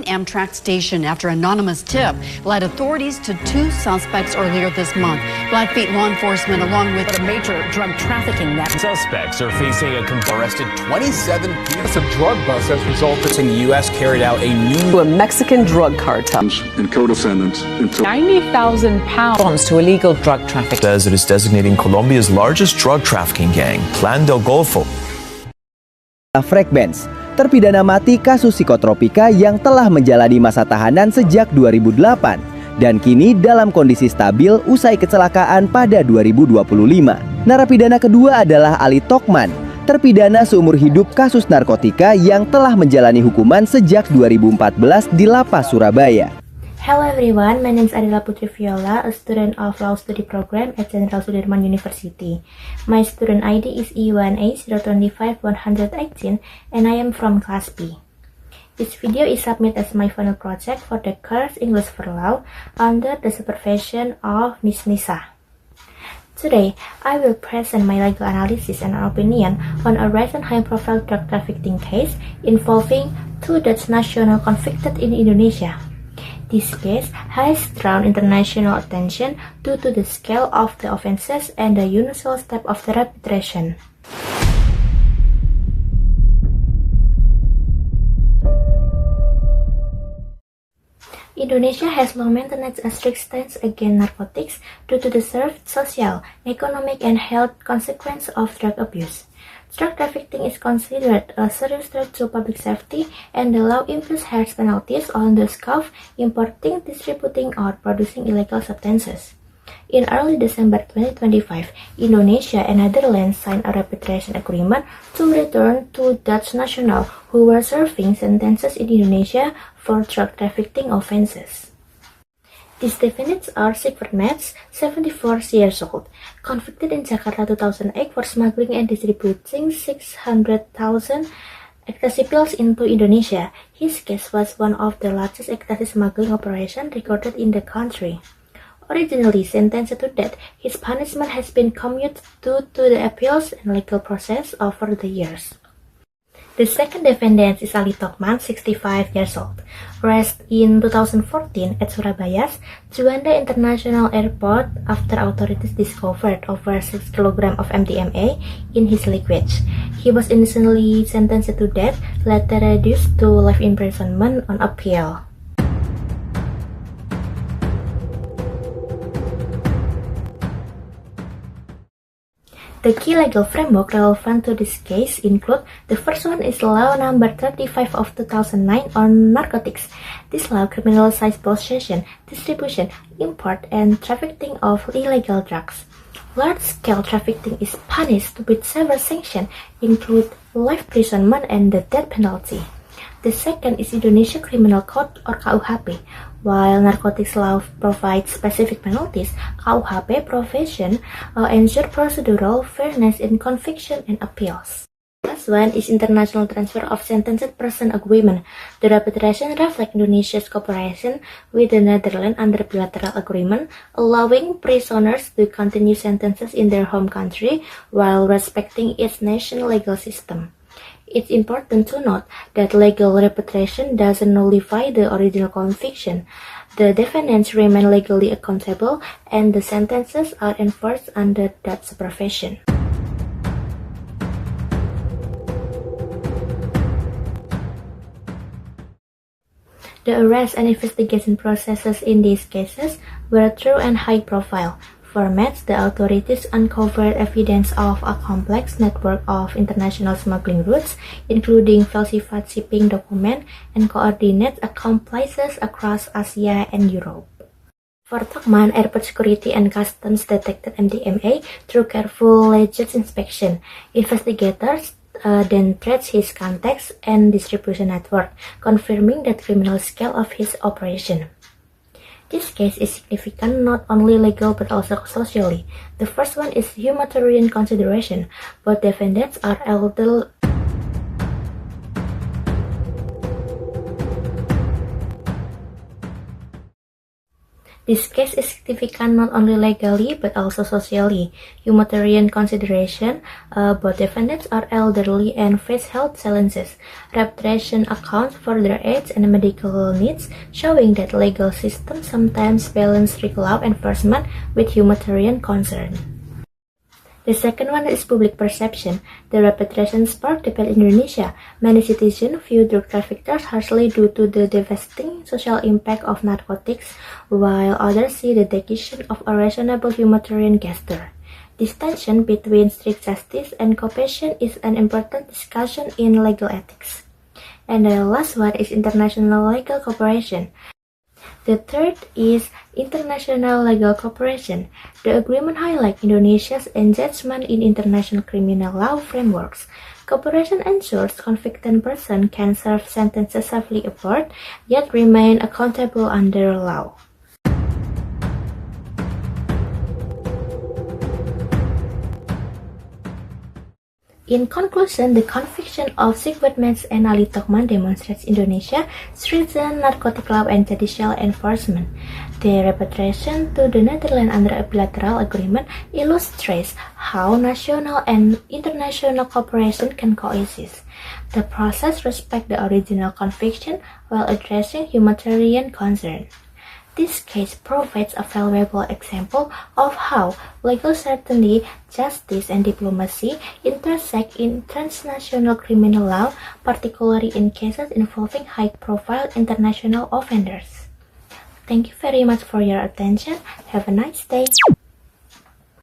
Amtrak station after anonymous tip led authorities to two suspects earlier this month. Blackfeet law enforcement, along with a major drug trafficking net. Suspects are facing arrested 27 people. A drug bust has resulted in the U.S. carried out a Mexican drug cartel. And co-defendants. 90,000 pounds to illegal drug trafficking. Says it is designating Colombia's largest drug trafficking gang, Plan del Golfo. Frank Benz, terpidana mati kasus psikotropika yang telah menjalani masa tahanan sejak 2008 dan kini dalam kondisi stabil usai kecelakaan pada 2025. Narapidana kedua adalah Ali Tokman, terpidana seumur hidup kasus narkotika yang telah menjalani hukuman sejak 2014 di Lapas Surabaya. Hello everyone, my name is Adela Putri Viola, a student of Law Study Program at Jenderal Sudirman University. My student ID is E1A025118 and I am from class B. This video is submitted as my final project for the course English for Law under the supervision of Ms. Nisa. Today, I will present my legal analysis and opinion on a recent high-profile drug trafficking case involving two Dutch nationals convicted in Indonesia. This case has drawn international attention due to the scale of the offenses and the unusual step of the arbitration. Indonesia has long maintained a strict stance against narcotics due to the severe social, economic, and health consequences of drug abuse. Drug trafficking is considered a serious threat to public safety, and the law imposes harsh penalties on those caught importing, distributing, or producing illegal substances. In early December 2025, Indonesia and Netherlands signed a arbitration agreement to return two Dutch nationals who were serving sentences in Indonesia for drug trafficking offenses. These defendants are Sigvard Metz, 74 years old, convicted in Jakarta 2008 for smuggling and distributing 600,000 ecstasy pills into Indonesia. His case was one of the largest ecstasy smuggling operations recorded in the country. Originally sentenced to death, his punishment has been commuted due to the appeals and legal process over the years. The second defendant is Ali Tokman, 65 years old, arrested in 2014 at Surabaya's Juanda International Airport after authorities discovered over 6 kg of MDMA in his liquids. He was initially sentenced to death, later reduced to life imprisonment on appeal. The key legal framework relevant to this case include: the first one is Law Number 35 of 2009 on narcotics. This law criminalizes possession, distribution, import, and trafficking of illegal drugs. Large-scale trafficking is punished with severe sanctions, include life imprisonment and the death penalty. The second is Indonesia Criminal Code or KUHP. While narcotics law provides specific penalties, KUHP provision ensure procedural fairness in conviction and appeals. Last one is International Transfer of Sentenced Person Agreement. The arbitration reflects Indonesia's cooperation with the Netherlands under bilateral agreement, allowing prisoners to continue sentences in their home country while respecting its national legal system. It's important to note that legal arbitration doesn't nullify the original conviction. The defendants remain legally accountable and the sentences are enforced under that supervision. The arrest and investigation processes in these cases were thorough and high profile. For Metz, the authorities uncovered evidence of a complex network of international smuggling routes, including falsified shipping documents and coordinate accomplices across Asia and Europe. For Tokman, airport security and customs detected MDMA through careful legit inspection. Investigators then traced his contacts and distribution network, confirming the criminal scale of his operation. This case is significant not only legal but also socially. The first one is humanitarian consideration. Both defendants are elderly. This case is significant not only legally but also socially. Humanitarian consideration, both defendants are elderly and face health challenges. Repatriation accounts for their age and medical needs, showing that legal systems sometimes balance strict law enforcement with humanitarian concern. The second one is public perception. The repatriation sparked debate in Indonesia. Many citizens view drug traffickers harshly due to the devastating social impact of narcotics, while others see the dedication of a reasonable humanitarian gesture. This tension between strict justice and compassion is an important discussion in legal ethics. And the last one is international legal cooperation. The third is international legal cooperation. The agreement highlights Indonesia's engagement in international criminal law frameworks. Cooperation ensures convicted persons can serve sentences safely abroad, yet remain accountable under law. In conclusion, the conviction of Sigwet Mets and Ali Tokman demonstrates Indonesia stringent narcotic law and judicial enforcement. Their repatriation to the Netherlands under a bilateral agreement illustrates how national and international cooperation can coexist. The process respects the original conviction while addressing humanitarian concerns. This case provides a valuable example of how legal certainty, justice, and diplomacy intersect in transnational criminal law, particularly in cases involving high-profile international offenders. Thank you very much for your attention. Have a nice day.